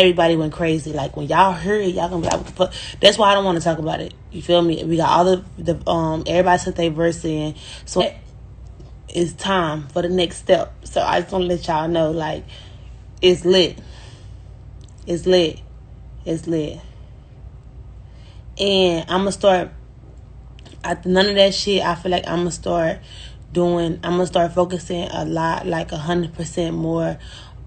everybody went crazy. Like when y'all heard it, y'all gonna be like, what the fuck? That's why I don't want to talk about it. You feel me? We got all the everybody took their verse in. So it's time for the next step. So I just want to let y'all know, like, it's lit. It's lit. It's lit. And I'm gonna start after none of that shit. I feel like I'm gonna start focusing a lot, like 100% more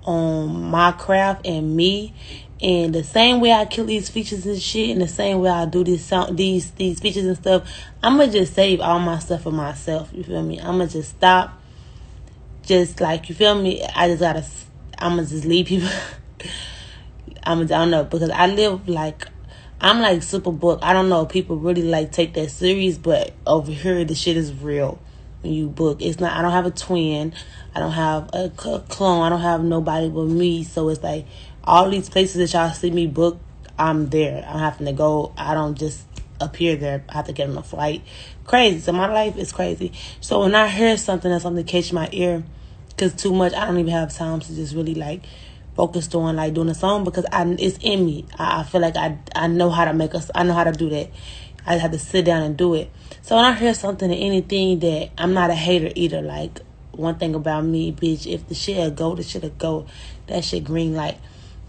on my craft and me. And the same way I kill these features and shit, and the same way I do these features and stuff, I'm gonna just save all my stuff for myself. You feel me? I'm gonna just stop. Just like, you feel me? I'm gonna just leave people. I don't know, because I live like, I'm like super book. I don't know if people really like take that serious, but over here the shit is real. When you book, it's not. I don't have a twin. I don't have a clone. I don't have nobody but me. So it's like all these places that y'all see me book, I'm there. I'm having to go. I don't just appear there. I have to get on a flight. Crazy. So my life is crazy. So when I hear something that's something catch my ear, because too much, I don't even have time to just really like focused on like doing a song, because it's in me. I feel like I know how to make us. I know how to do that. I have to sit down and do it. So when I hear something or anything, that I'm not a hater either. Like, one thing about me, bitch, if the shit'll go, the shit'll go. That shit green light.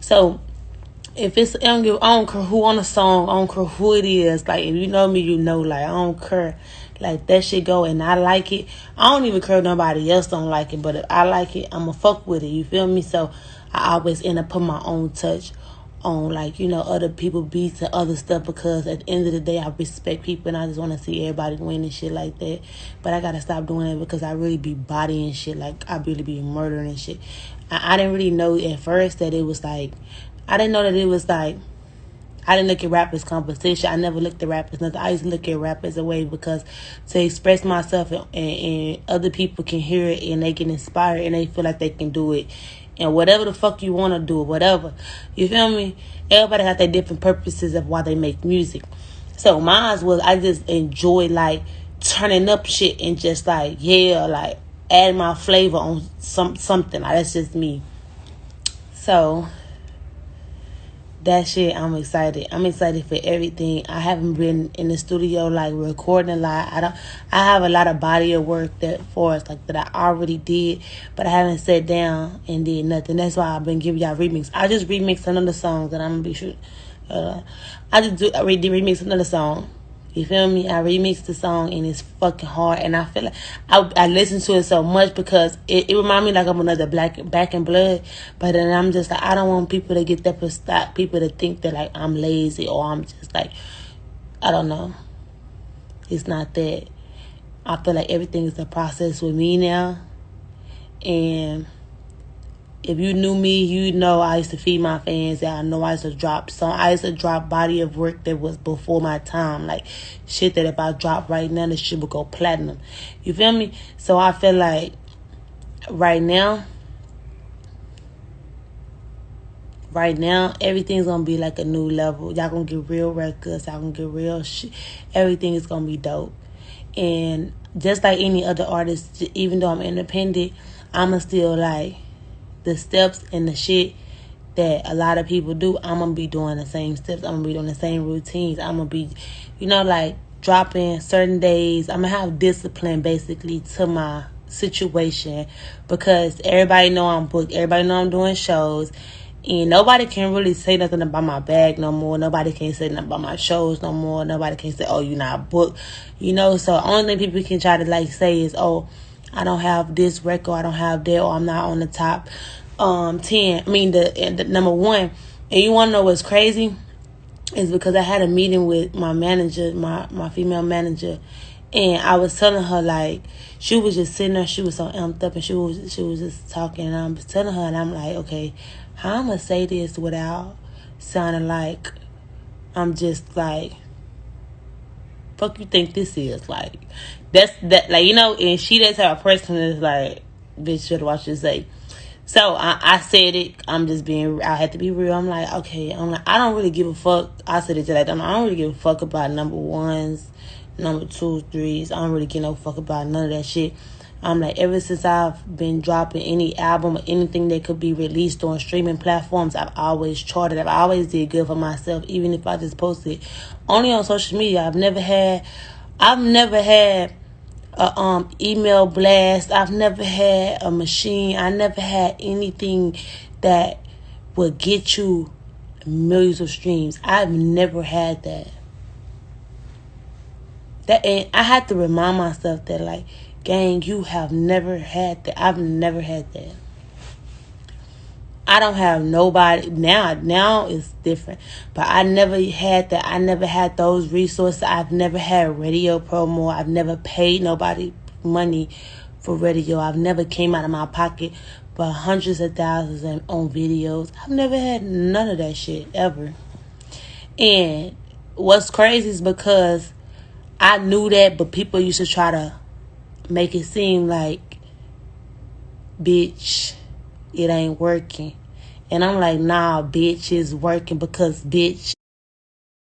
So if it's, I don't care who on the song, I don't care who it is. Like, if you know me, you know, like, I don't care. Like, that shit go and I like it. I don't even care if nobody else don't like it. But if I like it, I'ma fuck with it. You feel me? So I always end up putting my own touch on, like, you know, other people beats and other stuff, because at the end of the day, I respect people and I just want to see everybody win and shit like that. But I gotta stop doing it, because I really be bodying shit. Like, I really be murdering and shit. I didn't really know at first that it was like, I didn't know that it was like, I didn't look at rap as competition. I never looked at rap as nothing. I used to look at rap as a way, because to express myself, and other people can hear it and they get inspired and they feel like they can do it. And whatever the fuck you want to do, whatever. You feel me? Everybody has their different purposes of why they make music. So mine was, I just enjoy like turning up shit and just like, yeah, like adding my flavor on something. Like, that's just me. So that shit, I'm excited. I'm excited for everything. I haven't been in the studio like recording a lot. I have a lot of body of work that I already did, but I haven't sat down and did nothing. That's why I've been giving y'all remix. I just remixed another song that I'm gonna be shooting. I remixed another song. You feel me? I remixed the song and it's fucking hard. And I feel like I listen to it so much, because it reminds me like I'm another Back in Blood. But then I'm just like, I don't want people to get that stop people to think that like I'm lazy, or I'm just like, I don't know. It's not that. I feel like everything is a process with me now. And if you knew me, you know I used to feed my fans. And I know I used to drop body of work that was before my time. Like, shit that if I drop right now, this shit would go platinum. You feel me? So I feel like right now, everything's going to be like a new level. Y'all going to get real records. Y'all going to get real shit. Everything is going to be dope. And just like any other artist, even though I'm independent, I'm still like, the steps and the shit that a lot of people do, I'm going to be doing the same steps. I'm going to be doing the same routines. I'm going to be, you know, like dropping certain days. I'm going to have discipline basically to my situation, because everybody know I'm booked. Everybody know I'm doing shows. And nobody can really say nothing about my bag no more. Nobody can say nothing about my shows no more. Nobody can say, oh, you're not booked. You know, so only thing people can try to like say is, oh, I don't have this record, I don't have that, or I'm not on the top 10. I mean, the number one. And you want to know what's crazy? Is because I had a meeting with my manager, my female manager, and I was telling her, like, she was just sitting there, she was so amped up, and she was just talking, and I was telling her, and I'm like, okay, how I'm going to say this without sounding like I'm just like, fuck you think this is? Like, that's that, like, you know, and she does have a person that's like, bitch, should watch you say. So I said it. I had to be real. I'm like, okay. I'm like, I don't really give a fuck. I said it to that. I don't really give a fuck about number ones, number 2s, 3s. I don't really give no fuck about none of that shit. Like, ever since I've been dropping any album or anything that could be released on streaming platforms, I've always charted. I've always did good for myself, even if I just posted only on social media. I've never had a email blast. I've never had a machine. I never had anything that would get you millions of streams. I've never had that. And I had to remind myself that, like, gang, you have never had that. I've never had that. I don't have nobody now it's different, but I never had that. I never had those resources. I've never had radio promo. I've never paid nobody money for radio. I've never came out of my pocket for hundreds of thousands on videos. I've never had none of that shit ever. And what's crazy is because I knew that, but people used to try to make it seem like, bitch, it ain't working. And I'm like, nah, bitch, it's working because, bitch,